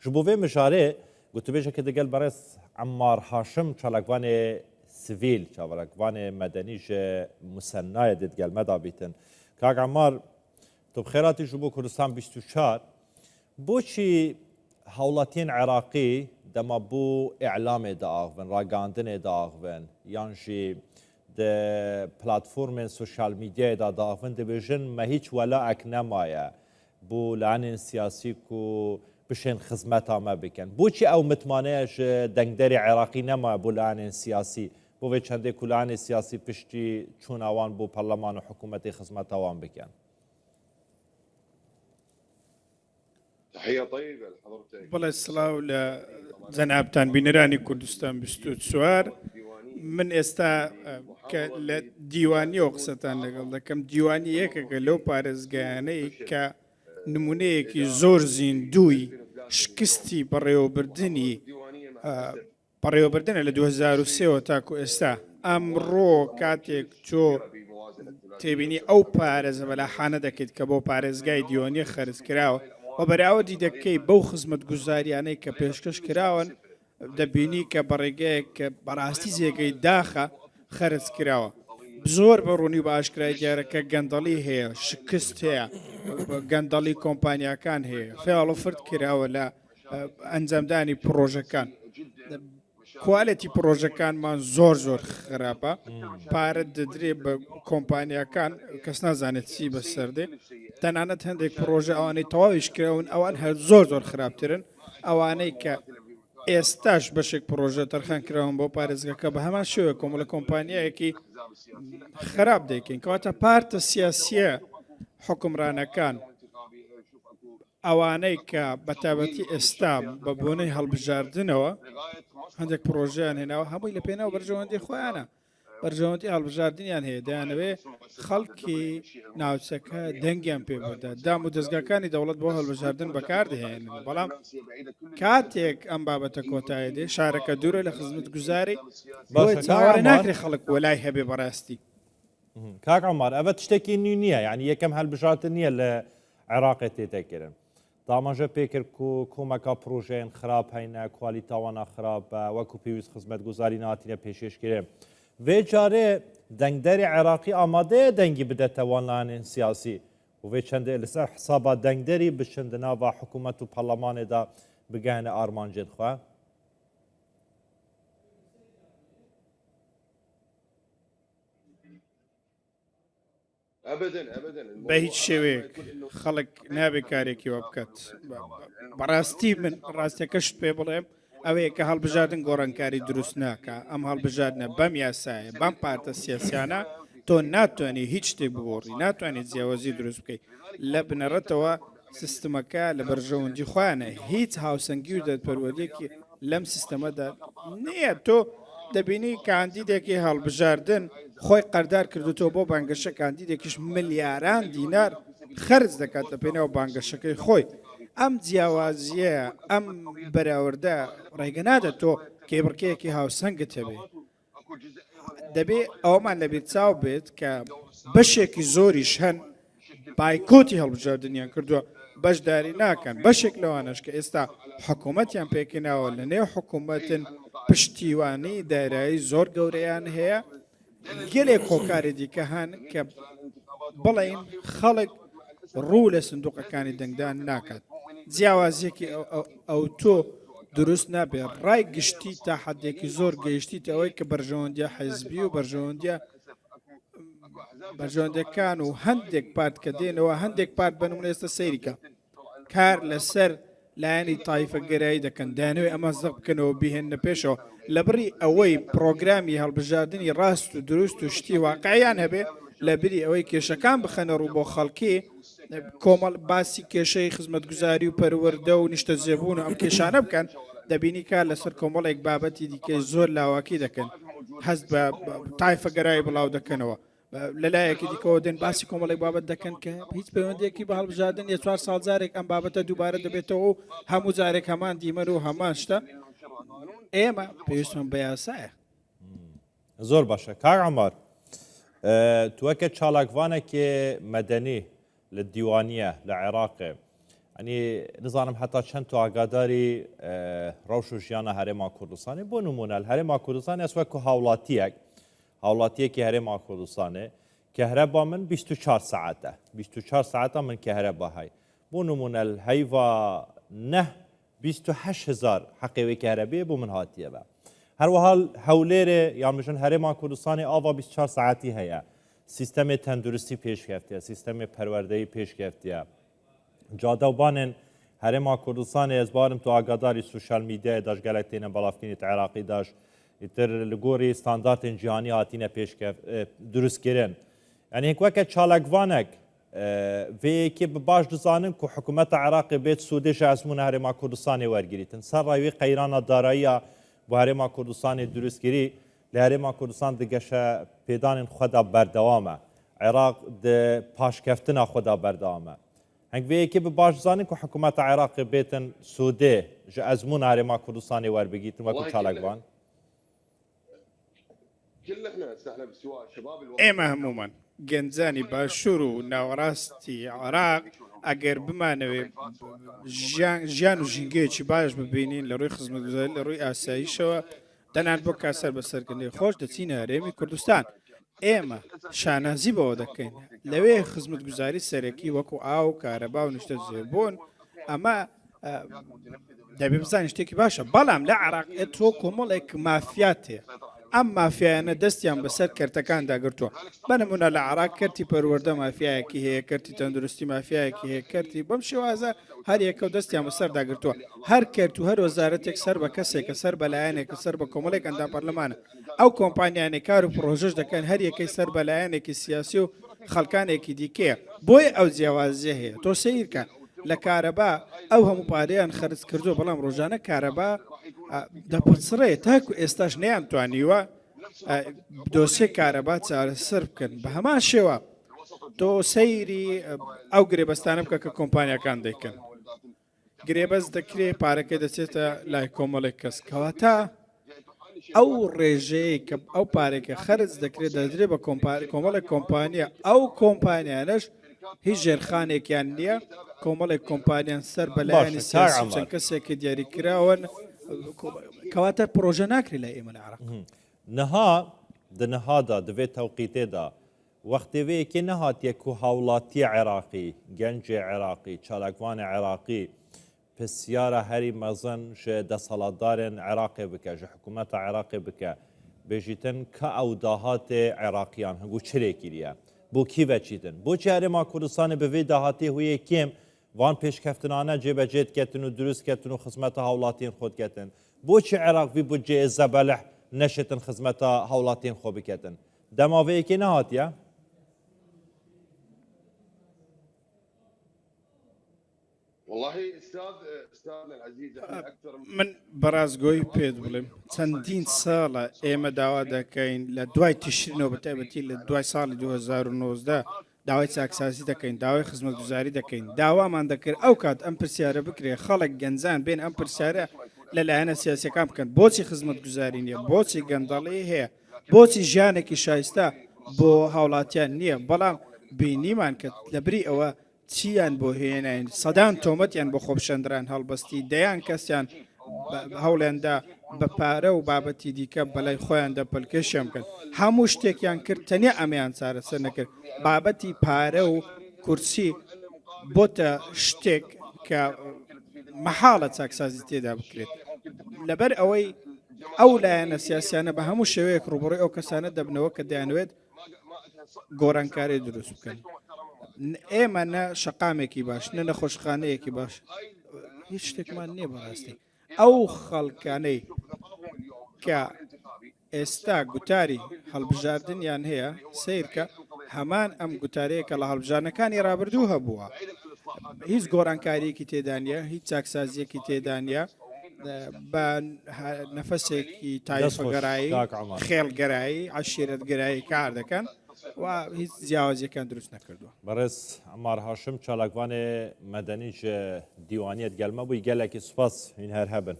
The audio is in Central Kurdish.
جبوفي مجاري قلت بيجا كده قال برس عمار هاشم شالكواني سيفيل شالكواني مدني مسناية ديت قال مدى بيتن كاك عمار تو بخيراتي جبو كردستان بيستوشار بوشي هولاتين عراقي دما بو اعلامي داغفن راقاندني داغفن يانجي ده بلاتفورمين سوشال ميديا داغفن دبيجن ما هيج ولا اكنمايا بو لعنين سياسي كو بشين خدمتها ما بكن بوشي او متمانيش دنگدري عراقي نما بو لعنين سياسي بو في چنده كو لعنين سياسي پشتي چون اوان بو برلمان و حكومتي خدمتها وان بكن تحية طيبة لحضرتك. والله السلام لزنابتان بنراني كردستان بستوت سوار من استا ديواني وقستان لقل كم ديواني يكا لو بارزگاني كا نمونه كي زور زيندوي شكستي بريو بردني بريو بردني ل 2003 تاكو استا امرو كاتيك تو تبيني او بارز ولا حانه دكت كبو بارزگاي ديواني خرج كراو وبراو دي دكي بو خدمت گزاريانه ك پێشکەش کراون دەبینی کە بەڕێگەیەک بەڕاستی زێگەی داخە خەرج کراوە زۆر بەڕوونی باشکرای دیارەکە گەندەڵی هەیە شکست هەیە گەندەڵی کۆمپانیاکان هەیە فێڵ فرد کراوە لە ئەنجامدانی پرۆژەکان کوالەتی پرۆژەکانمان زۆر خراپە پارە دەدرێ بە کۆمپانیاکان کەس نازانێت چی بەسەردێ تەنانەت هەندێک پرۆژە ئەوانەی تەواویش کراون ئەوان هەر زۆر خراپترن ئەوانەی کە ئێستاش بەشێک پرۆژە تەرخان کراون بۆ پارێزگەکە بە هەمان شێوە کۆمەڵە کۆمپانیایەکی خراپ دەیکەین کەواتە پارتە سیاسیە حکومڕانەکان ئەوانەی کە بەتابەتی ئێستا بە بۆنەی هەڵبژاردنەوە هەندێک پرۆژیان هێناوە هەمووی لە پێناو بەرژەوەندی خۆیانە بەرژەوەندی هەڵبژاردنیان هەیە دەیانەوێ خەڵکی ناوچەکە دەنگیان پێ بدات دام و دەستگاکانی دەوڵەت بۆ هەڵبژاردن بەکاردەهێنن بەڵام کاتێک ئەم بابەتە کۆتایە دێ شارەکە دوورە لە خزمەت گوزاری چاوەڕێ ناکرێ خەڵک وەلای هەبێ بەڕاستی كاك عمار أبد تشتكي نية يعني يكم هالبجات النية لعراق تيتكرن طامجة بيكر كومكا بروجين خراب هينا كواليتا وانا خراب وكو بيوز خدمت گزاري ناتينا پیشش كريم في جاري دنگدري عراقي آماده دنگي بده توانان سياسي وفي چند لسر حسابا دنگدري بشند ناوا حكومت و برلمان دا بگهن آرمان جد خواه ابدا بە هیچ شێوەیەک خەڵک نابێ کارێکی وە بکات بەڕاستی من ڕاستیەکەشت پێ بڵێم ئەوەیە کە هەڵبژاردن گۆڕانکاری دروست ناکە ئەم هەڵبژاردنە بەم یاسایە بەم پارتە سیاسیانە تۆ ناتوانانی هیچ شتێک بگۆڕی ناتوانێت جیاوازی دروست بکەیت لە بنەڕەتەوە سیستمەکە لە بەرژەوەندی خۆیانە هیچ هاوسەنگی و دەتپەروەردێکی لەم سیستەمەدا نییە تۆ دەبینی کاندیدێکی هەڵبژاردن خۆی قەردار کردوتەوە بۆ بانگەشە کاندیدێکیش ملیاران دینار خەرج دەکات لە پێناو بانگەشەکەی خۆی ئەم جیاوازیە ئەم بەراوردە ڕێگە نادە تۆ کێبڕکەیەکی هاوسەنگت هەبێ دەبێ ئەومان لەبیر چاو بێت کە بەشێکی زۆریش هەن بایکۆتی هەڵبژاردنیان کردووە بەشداری ناکەن بەشێک لەوانش کە ئێستا حکوومەتیان پێکەناوە لە نێو حکوومەتن پشتیوانی دارایی زۆر گەورەیان هەیە گەلێک خۆکاری دیکە هەن کە بڵین خەڵک ڕوو لە سندوقەکانی دەنگدان ناکات جیاوازیەکی ئەو تۆ دروست نابێت ڕای گشتی تا حدێکی زۆر گەیشتیت ئەوەی کە بەرژەوەندیە حیزبی و بەرژەوەندەکان و هەندێک پارت کە دێنەوە هەندێک پارت بنمونە ئێستا سەیریکە کار لەسەر لایەنی تایفە گەرایی دەکەن دانوێ ئەمە زەق بکەنەوە بیهێنە پێشەوە لە بڕی ئەوەی پرۆگرامی هەڵبژاردننی ڕاست و دروست و شتی واقعیان هەبێ لە بری ئەوەی کێشەکان بخەنە ڕوو بۆ خەڵکی کۆمەڵ باسی کێشەی خزمەتگوزاری و پەروەردە و نیشتە جێبوون و ئەم کێشانە بکەن دەبینی کار لەسەر کۆمەڵێک بابەتی دیکەی زۆر لاواکی دەکەن هەست بە تایفە گەرایی بڵاو دەکەنەوە لەلایەکی دیکەوە دێن باسی کۆمەڵێک بابەت دەکەن کە هیچ پەیوەندێکی بە هەڵبژاردن یە 4 ساڵ جارێک ئەم بابەتە دووبارە دەبێتەوە و هەموو جارێک هەمان دیمەر و هەمان شتە ئێمە پێویستمان بە یاسایە زۆر باشە کاک عەمار توەکە چالاکوانێکی مەدەنی لە دیوانیە لە عێراقێ يعني نظام حتى چەند تو ئاگاداری ڕەوش و ژیانە هەرێما کوردستانی بۆ نمونە هەرێما کوردستانی ئەسوەکو هاوڵاتیەکی هەرێما کوردستانێ کە هەرێبا من 24 ساعتە 24 ساعتە من کە هەرێبا هەی بۆ نمونە هەیڤا نە 28,000 حەقێوێکی هەرەبێ بۆ من هاتیە بە هەروەها هەولێرێ یانمژن هەرێما کوردستانی ئاوا 24 ساعتی هەیە سیستەمێ تەندروستی پێشکەفتیە سیستەمێ پەروەردەیی پێشکەفتیە جادەوبانên هەرێما کوردستانی ئێزبارم تو ئاگاداری سوشال میدیای داش gelek têne balavkirînê Iraqî daş îtir li gorî standartên cîhanî hatîne pêşkev durustkirin yani hêk weke çalekvanek vêyekê bi baş dizanin ku hikûmeta Iraqê bêt Sûdê ji ezmûna Herêma Kurdistanê wergirîtin ser rawî qeyrana darayiya bu Herêma Kurdistanê durustkirî li Herêma Kurdistan digeşe pêdanên xwe da berdewam e Iraq di paşkeftina xwe da berdewam e هنگ وی که به باش زنی که حکومت عراق بیتن سوده ج ازمون هرما کردستانی ور بگیتن و که چالکوان كل احنا استحنا بسواء شباب الوطن ئێمە هەمومان گەنجانی باشوور و ناوەڕاستی عراق ئەگەر بمانەوێ ژیان و ژینگەیەکی باش ببینین لە ڕووی خزمەتگوزاری لە ڕووی ئاساییشەوە دەنان بۆ کاسەر بەسەرکردنی خۆش دەچینە هەرێمی کوردستان ئێمە شانازی بەوە دەکەین لەوێ خزمەتگوزاری سەرەکی وەکو ئاو کارەبا و نیشتە زێبوون ئەمە دەبێ بزانین شتێکی باشە بەڵام لە عراق تۆ کۆمەڵێک مافیات هەیە ئەم مافیایانە دەستیان بەسەر کەرتەکان داگرتووە بەنمونە لە عراق کەرتی پەروەردە مافیایەکی هەیە کەرتی تەندروستی مافیایەکی هەیە کەرتی بەم شێوازە هەر یەکە و دەستیان بەسەر داگرتووە هەر کەرت و هەر وەزارەتێک سەر بە کەسێکە سەر بەلایەنێکە سەر بە کۆمەڵێک ئەندام پەرلەمانە ئەو کۆمپانیانێ کار و پرۆژەش دەکەن هەر یەکەی سەر بەلایەنێکی سیاسی و خەڵکانێکی دیکەیە بۆی ئەو جیاوازیە هەیە تۆ سیرکە لە کارەبا ئەو هەموو پارەیان خەرج کردو بەڵام ڕۆژانە کارەبا دەپرسڕێ تاکو ئێستاش نەیان توانیوە دۆسێ کارەبا چارەسەر بکەن بە هەمان شێوە تۆ سەیری ئەو گرێبەستانە بکە کە کۆمپانیەکان دەیکەن گرێبەست دەکرێت پارەکە دەچێتە لای کۆمەڵێک کەس کەواتە ئەو ڕێژەیە کە ئەو پارێکە خەرج دەکرێت دەدرێت بە کۆمەڵێک کۆمپانیە ئەو کۆمپانیانەش هیچ ژێرخانێکیان نییە کۆمەڵێک کۆمپانیان سەر بەلایانی سیاسی چەند کەسێکی دیاریکراون کەواتە پرۆژە ناکرێت لە ئێمە لە عراق نها د نهادا دوی توقیتێدا وەختێوەیەکی نەهاتیە کو هاوڵاتی عێراقی گەنجێ عێراقی چالاکوانی عێراقی پرسیارە هەری مەزن ژێ دەسەڵاتدارên عێراقê bike ji حکوومەتە عێراقê bike bêjîtin ka ew dahatê عێراقیyan hingû çirêkiriye بۆ kî veçîtin بۆچی Herêma Kurdistanê bi vê dahatê huyê kêm van pêşkeftinane cêbecê diketin û durust ketin û xizmeta hawlatiyên xwe diketin بۆچی عێراق vî budceyê zebeleh neşetin xizmeta hawlatiyên xwe biketin demaveyekê nehatiye والله استاذنا العزيز احنا اكثر من بەڕازگۆی پێت بڵێم چەندین ساڵە ئێمە داوا دەکەین لە دوای تشرینەوە بەتایبەتی لە دوای ساڵی 2019 داوای چاکسازی دەکەین داوای خزمەتگوزاری دەکەین داوامان دەکرد ئەو کات ئەم پرسیارە بکرێ خەڵک گەنجان بێن ئەم پرسیارە لەلایەنە سیاسەکان بکەن بۆچی خزمەتگوزاری نییە بۆچی گەندەڵی هەیە بۆچی ژیانێکی شایستە بۆ هاوڵاتیان نییە بەڵام بینیمان کە لەبری ئەوە چیان بۆ هێناین سەدان تۆمەتیان بۆ خۆپشەندران هەڵبەستی دەیان کەسیان هەوڵێندا بە پارە و بابەتی دیکە بەلای خۆیان دەپەلکەشیان بکەن هەموو شتێکیان کرد تەنیا ئەمەیان چارەسەر نەکرد بابەتی پارە و کورسی بۆتە شتێک کە مەحاڵە چاکسازی تێدا بکرێت لەبەر ئەوەی ئەو لایەنە سیاسیانە بە هەموو شێوەیەک ڕوبڕی ئەو کەسانە دەبنەوە کە دەیانوێت گۆڕانکاری دروست بکەن ئێمە نە شەقامێکی باش نە نەخۆشخانەیەکی باش هیچ شتێکمان نییە بەڕاستی ئەو خەڵکانەی کە ئێستا گوتاری هەڵبژاردنیان هەیە سیرکە هەمان ئەم گوتارەیە کە لە هەڵبژانەکانی ڕابردوو هەبووە هیچ گۆڕانکاریەکی تێدانە هیچ چاکسازیەکی تێدانە بە نەفەسێکی تایفەگەرایی خێڵگەرایی عەشیرەتگەرایی کار دەکەن و هیچ جیاوازیەکان دروست نەکردووە بەڕێز عمار هاشم چالاکوانێ مەدەنیش دیوانیت گەلمە بووی گەلێکی سوپاس هین هەر هەبن